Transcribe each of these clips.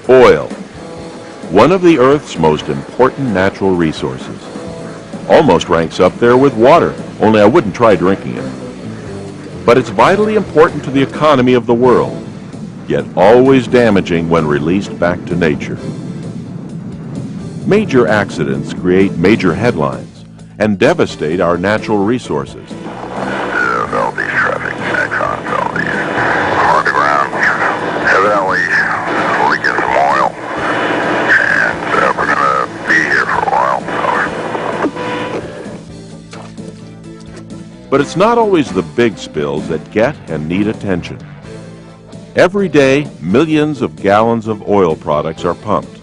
Oil, one of the Earth's most important natural resources. Almost ranks up there with water, only I wouldn't try drinking it. But it's vitally important to the economy of the world, yet always damaging when released back to nature. Major accidents create major headlines and devastate our natural resources. All these traffic accidents, all these hard to ground. Evidently, we get some oil, and we're going to be here for a while. But it's not always the big spills that get and need attention. Every day, millions of gallons of oil products are pumped.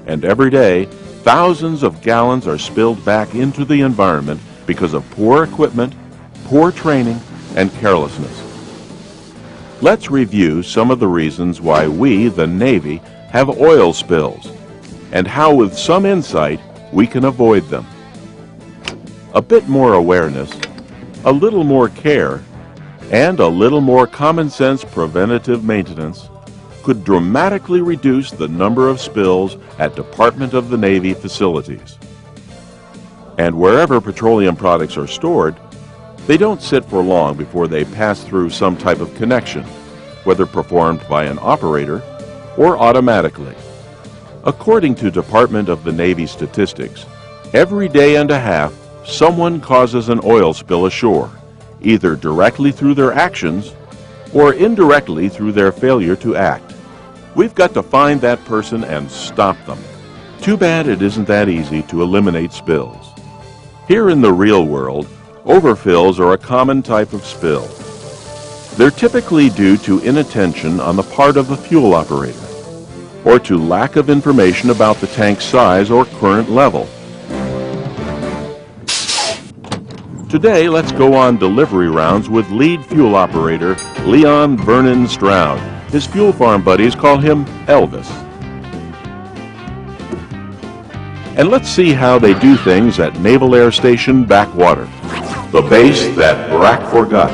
And every day, thousands of gallons are spilled back into the environment because of poor equipment, poor training, and carelessness. Let's review some of the reasons why we, the Navy, have oil spills, and how with some insight we can avoid them. A bit more awareness, a little more care, and a little more common sense preventative maintenance could dramatically reduce the number of spills at Department of the Navy facilities. And wherever petroleum products are stored, they don't sit for long before they pass through some type of connection, whether performed by an operator or automatically. According to Department of the Navy statistics, every day and a half, someone causes an oil spill ashore, either directly through their actions or indirectly through their failure to act. We've got to find that person and stop them. Too bad it isn't that easy to eliminate spills. Here in the real world, overfills are a common type of spill. They're typically due to inattention on the part of the fuel operator, or to lack of information about the tank's size or current level. Today, let's go on delivery rounds with lead fuel operator Leon Vernon Stroud. His fuel farm buddies call him Elvis. And let's see how they do things at Naval Air Station Backwater, the base that Barack forgot.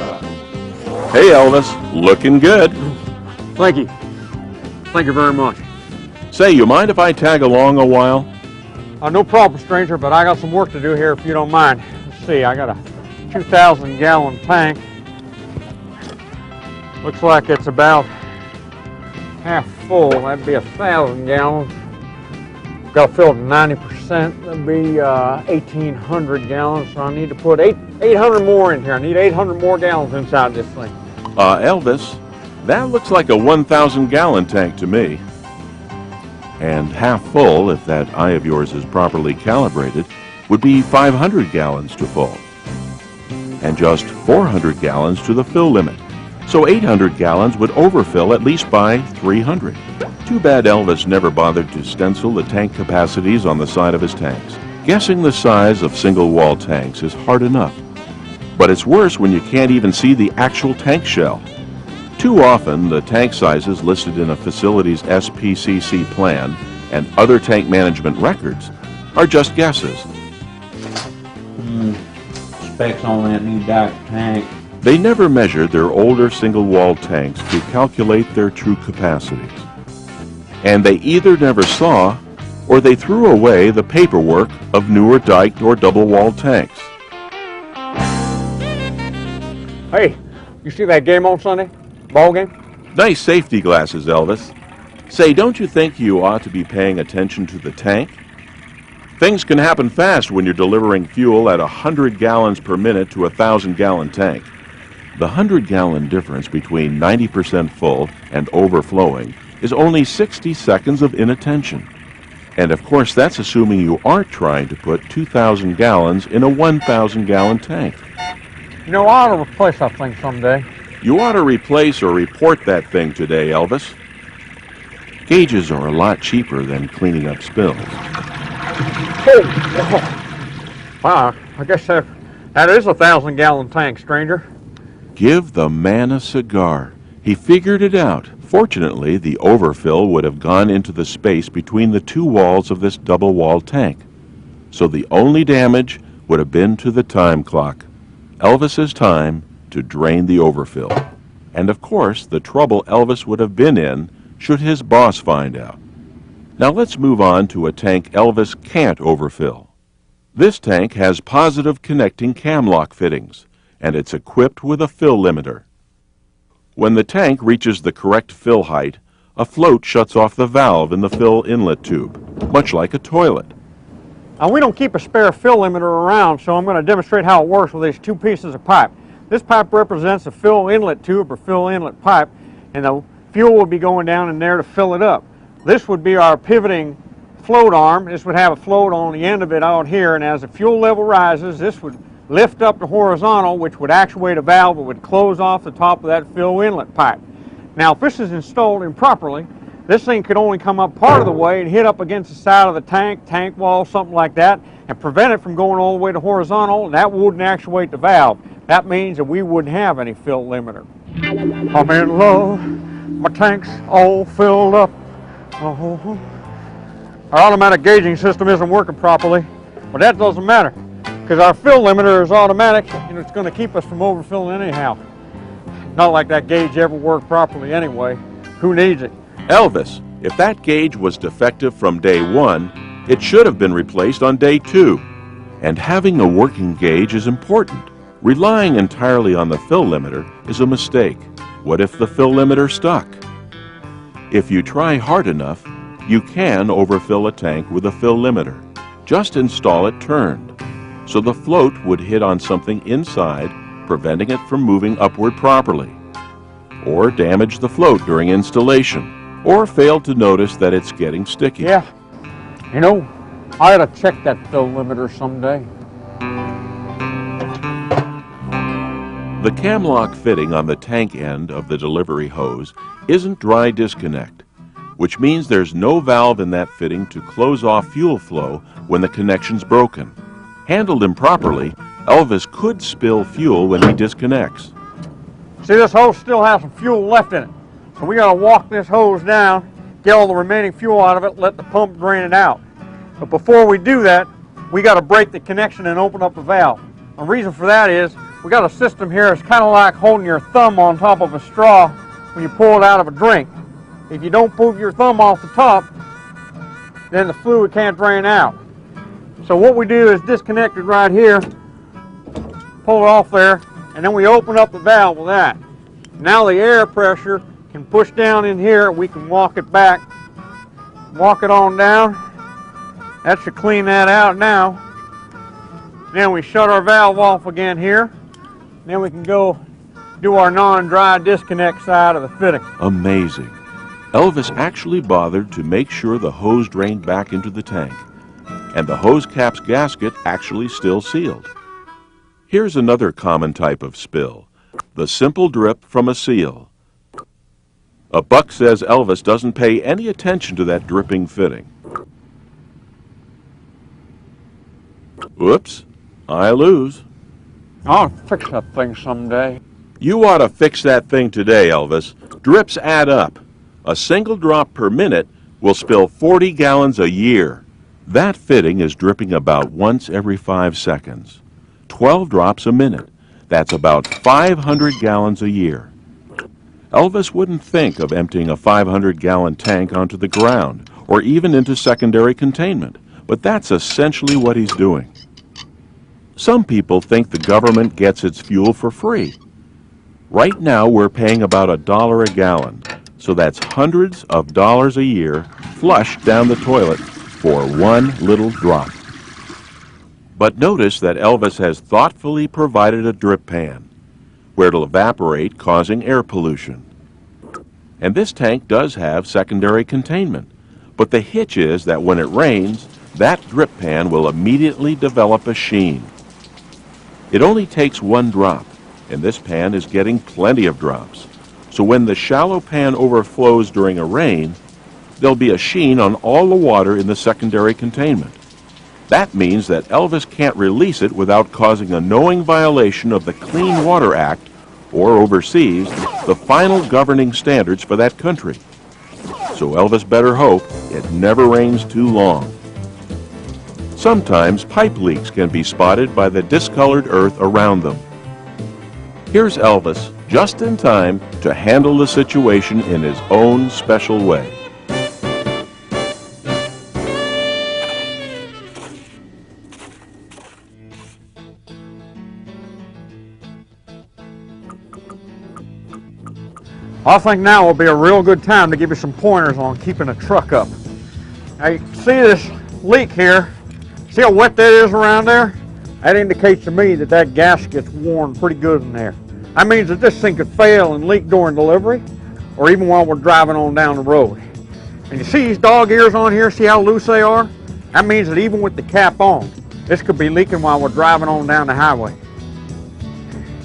Hey Elvis, looking good. Thank you. Thank you very much. Say, you mind if I tag along a while? No problem, stranger, but I got some work to do here if you don't mind. Let's see, I got a 2,000-gallon tank. Looks like it's about half full. That'd be 1,000 gallons. Got to fill it to 90%. That'd be 1,800 gallons. So I need to put 800 more in here. I need 800 more gallons inside this thing. Elvis, that looks like a 1,000-gallon tank to me. And half full, if that eye of yours is properly calibrated, would be 500 gallons to full. And just 400 gallons to the fill limit. So 800 gallons would overfill at least by 300. Too bad Elvis never bothered to stencil the tank capacities on the side of his tanks. Guessing the size of single-wall tanks is hard enough. But it's worse when you can't even see the actual tank shell. Too often, the tank sizes listed in a facility's SPCC plan and other tank management records are just guesses. Specs on that new Dodge tank. They never measured their older single-wall tanks to calculate their true capacities. And they either never saw or they threw away the paperwork of newer diked or double-walled tanks. Hey, you see that game on Sunday? Ball game? Nice safety glasses, Elvis. Say, don't you think you ought to be paying attention to the tank? Things can happen fast when you're delivering fuel at 100 gallons per minute to a 1,000-gallon tank. The 100-gallon difference between 90% full and overflowing is only 60 seconds of inattention. And of course, that's assuming you aren't trying to put 2,000 gallons in a 1,000-gallon tank. You know, I ought to replace that thing someday. You ought to replace or report that thing today, Elvis. Gauges are a lot cheaper than cleaning up spills. Oh. Wow, I guess that is a 1,000-gallon tank, stranger. Give the man a cigar. He figured it out. Fortunately, the overfill would have gone into the space between the two walls of this double-walled tank. So the only damage would have been to the time clock, Elvis's time to drain the overfill. And of course, the trouble Elvis would have been in should his boss find out. Now let's move on to a tank Elvis can't overfill. This tank has positive connecting cam lock fittings, and it's equipped with a fill limiter. When the tank reaches the correct fill height, a float shuts off the valve in the fill inlet tube, much like a toilet. Now, we don't keep a spare fill limiter around, so I'm going to demonstrate how it works with these two pieces of pipe. This pipe represents a fill inlet tube or fill inlet pipe, and the fuel will be going down in there to fill it up. This would be our pivoting float arm. This would have a float on the end of it out here, and as the fuel level rises, this would lift up to horizontal, which would actuate a valve that would close off the top of that fill inlet pipe. Now, if this is installed improperly, this thing could only come up part of the way and hit up against the side of the tank wall, something like that, and prevent it from going all the way to horizontal, and that wouldn't actuate the valve. That means that we wouldn't have any fill limiter. I'm in love, my tank's all filled up. Oh. Our automatic gauging system isn't working properly, but that doesn't matter, because our fill limiter is automatic, and it's going to keep us from overfilling anyhow. Not like that gauge ever worked properly anyway. Who needs it? Elvis, if that gauge was defective from day one, it should have been replaced on day 2. And having a working gauge is important. Relying entirely on the fill limiter is a mistake. What if the fill limiter stuck? If you try hard enough, you can overfill a tank with a fill limiter. Just install it turned, so the float would hit on something inside, preventing it from moving upward properly. Or damage the float during installation, or fail to notice that it's getting sticky. Yeah, you know, I ought to check that fill limiter someday. The cam lock fitting on the tank end of the delivery hose isn't dry disconnect, which means there's no valve in that fitting to close off fuel flow when the connection's broken. Handled improperly, Elvis could spill fuel when he disconnects. See, this hose still has some fuel left in it. So we got to walk this hose down, get all the remaining fuel out of it, let the pump drain it out. But before we do that, we got to break the connection and open up the valve. The reason for that is we got a system here that's kind of like holding your thumb on top of a straw when you pull it out of a drink. If you don't pull your thumb off the top, then the fluid can't drain out. So what we do is disconnect it right here, pull it off there, and then we open up the valve with that. Now the air pressure can push down in here, we can walk it back, walk it on down. That should clean that out now. Then we shut our valve off again here. Then we can go do our non-dry disconnect side of the fitting. Amazing. Elvis actually bothered to make sure the hose drained back into the tank, and the hose cap's gasket actually still sealed. Here's another common type of spill, the simple drip from a seal. A buck says Elvis doesn't pay any attention to that dripping fitting. Whoops, I lose. I'll fix that thing someday. You ought to fix that thing today, Elvis. Drips add up. A single drop per minute will spill 40 gallons a year. That fitting is dripping about once every 5 seconds. 12 drops a minute. That's about 500 gallons a year. Elvis wouldn't think of emptying a 500-gallon tank onto the ground or even into secondary containment, but that's essentially what he's doing. Some people think the government gets its fuel for free. Right now we're paying about $1 a gallon, so that's hundreds of dollars a year flushed down the toilet for one little drop. But notice that Elvis has thoughtfully provided a drip pan where it'll evaporate, causing air pollution. And this tank does have secondary containment, but the hitch is that when it rains, that drip pan will immediately develop a sheen. It only takes one drop, and this pan is getting plenty of drops. So when the shallow pan overflows during a rain, there'll be a sheen on all the water in the secondary containment. That means that Elvis can't release it without causing a knowing violation of the Clean Water Act, or overseas, the final governing standards for that country. So Elvis better hope it never rains too long. Sometimes pipe leaks can be spotted by the discolored earth around them. Here's Elvis just in time to handle the situation in his own special way. I think now will be a real good time to give you some pointers on keeping the truck up. Now you can see this leak here. See how wet that is around there? That indicates to me that that gasket's worn pretty good in there. That means that this thing could fail and leak during delivery, or even while we're driving on down the road. And you see these dog ears on here, see how loose they are? That means that even with the cap on, this could be leaking while we're driving on down the highway.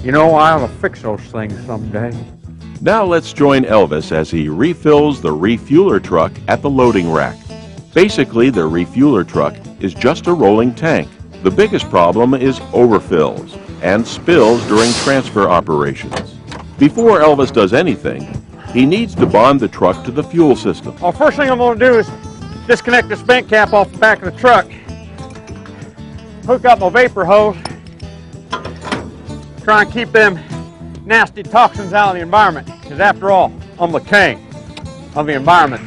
You know, I ought to fix those things someday. Now let's join Elvis as he refills the refueler truck at the loading rack. Basically, the refueler truck is just a rolling tank. The biggest problem is overfills and spills during transfer operations. Before Elvis does anything, he needs to bond the truck to the fuel system. Well, first thing I'm going to do is disconnect this vent cap off the back of the truck, hook up my vapor hose, try and keep them nasty toxins out of the environment, because after all, I'm the king of the environment.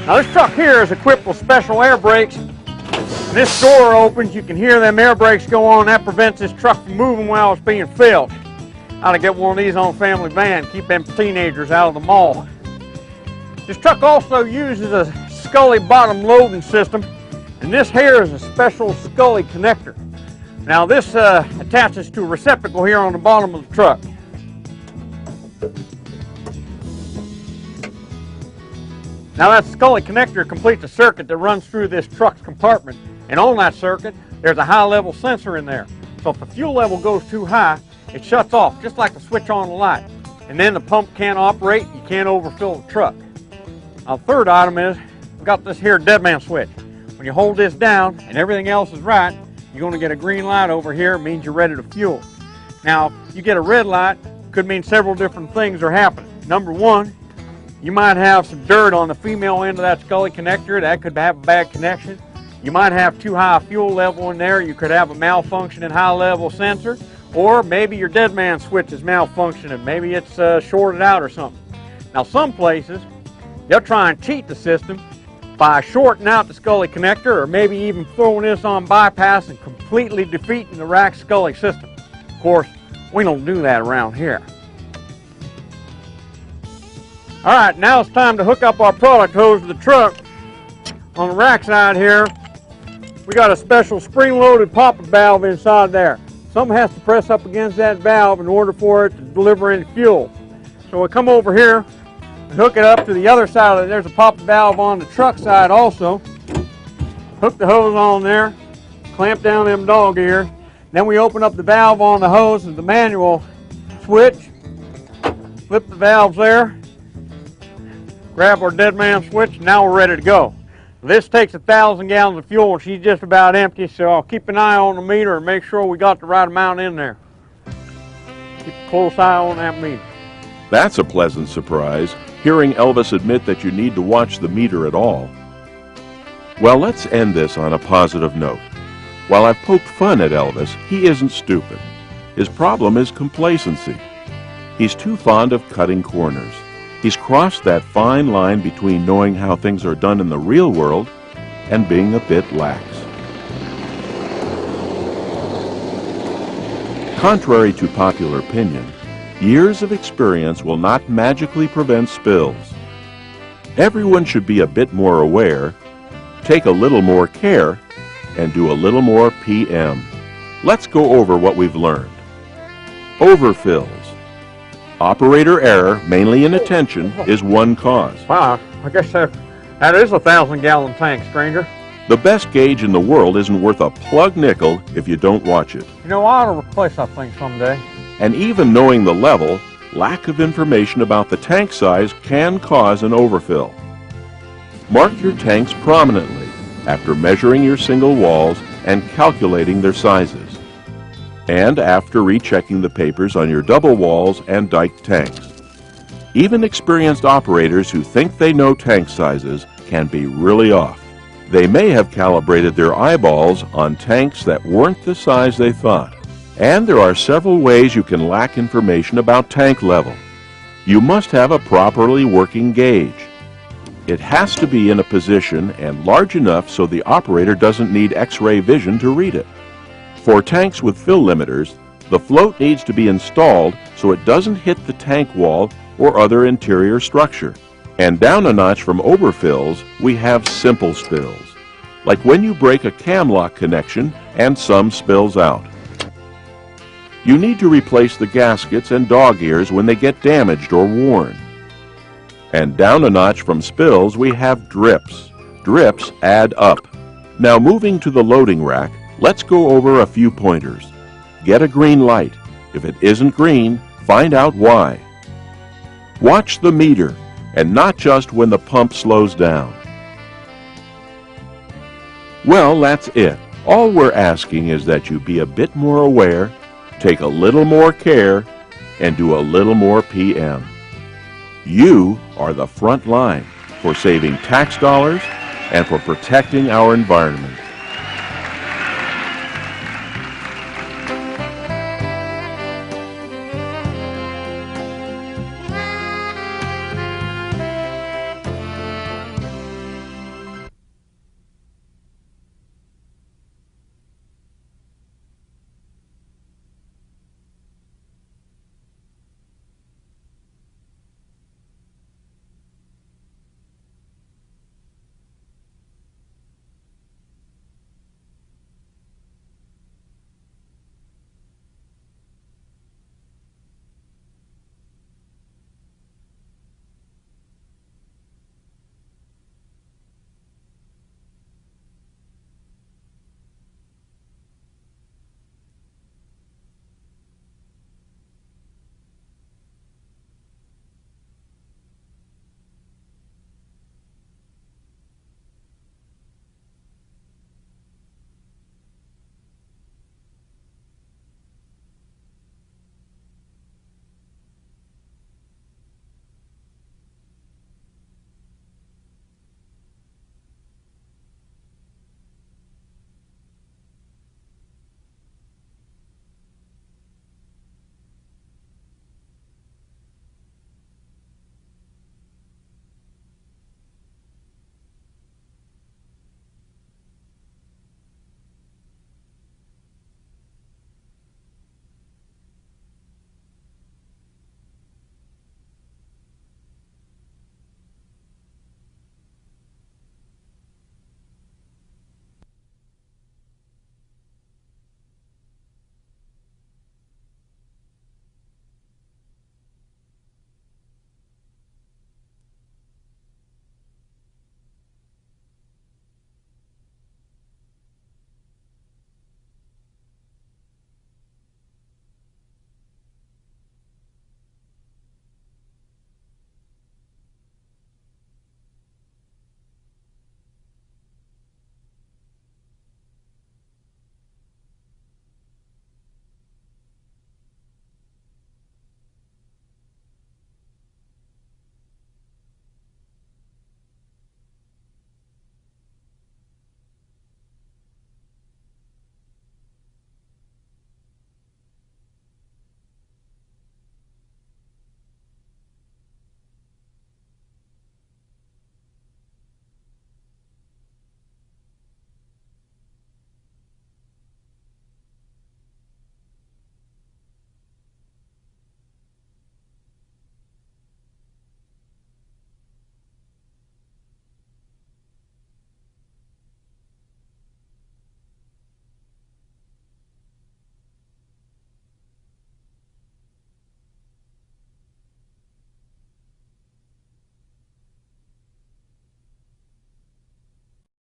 Now this truck here is equipped with special air brakes. When this door opens, you can hear them air brakes go on. That prevents this truck from moving while it's being filled. I ought to get one of these on family van, keep them teenagers out of the mall. This truck also uses a Scully bottom loading system, and this here is a special Scully connector. Now this attaches to a receptacle here on the bottom of the truck. Now that Scully connector completes a circuit that runs through this truck's compartment, and on that circuit there's a high level sensor in there. So if the fuel level goes too high, it shuts off, just like the switch on the light. And then the pump can't operate, you can't overfill the truck. Now the third item is, we've got this here dead man switch. When you hold this down and everything else is right, you're going to get a green light over here, it means you're ready to fuel. Now, you get a red light, could mean several different things are happening. Number one, you might have some dirt on the female end of that Scully connector. That could have a bad connection. You might have too high a fuel level in there. You could have a malfunctioning high level sensor. Or maybe your dead man switch is malfunctioning. Maybe it's shorted out or something. Now some places, they'll try and cheat the system by shorting out the Scully connector, or maybe even throwing this on bypass and completely defeating the rack Scully system. Of course, we don't do that around here. All right, now it's time to hook up our product hose to the truck. On the rack side here, we got a special spring-loaded pop-up valve inside there. Something has to press up against that valve in order for it to deliver any fuel. So we come over here and hook it up to the other side of it. There's a pop-up valve on the truck side also. Hook the hose on there, clamp down them dog ears. Then we open up the valve on the hose with the manual switch, flip the valves there, grab our dead man switch, and now we're ready to go. This takes 1,000 gallons of fuel and she's just about empty, so I'll keep an eye on the meter and make sure we got the right amount in there. Keep a close eye on that meter. That's a pleasant surprise, hearing Elvis admit that you need to watch the meter at all. Well, let's end this on a positive note. While I've poked fun at Elvis, he isn't stupid. His problem is complacency. He's too fond of cutting corners. He's crossed that fine line between knowing how things are done in the real world and being a bit lax. Contrary to popular opinion, years of experience will not magically prevent spills. Everyone should be a bit more aware, take a little more care, and do a little more PM. Let's go over what we've learned. Overfills. Operator error, mainly inattention, is one cause. Wow, I guess that is a 1,000-gallon tank, stranger. The best gauge in the world isn't worth a plug nickel if you don't watch it. You know, I ought to replace that thing someday. And even knowing the level, lack of information about the tank size can cause an overfill. Mark your tanks prominently after measuring your single walls and calculating their sizes, and after rechecking the papers on your double walls and diked tanks. Even experienced operators who think they know tank sizes can be really off. They may have calibrated their eyeballs on tanks that weren't the size they thought, And there are several ways you can lack information about tank level. You must have a properly working gauge. It has to be in a position and large enough so the operator doesn't need X-ray vision to read it. For tanks with fill limiters, the float needs to be installed so it doesn't hit the tank wall or other interior structure. And down a notch from overfills, we have simple spills, like when you break a cam lock connection and some spills out. You need to replace the gaskets and dog ears when they get damaged or worn. And down a notch from spills, we have drips. Drips add up. Now moving to the loading rack, let's go over a few pointers. Get a green light. If it isn't green, find out why. Watch the meter, and not just when the pump slows down. Well, that's it. All we're asking is that you be a bit more aware, take a little more care, and do a little more PM. You are the front line for saving tax dollars and for protecting our environment.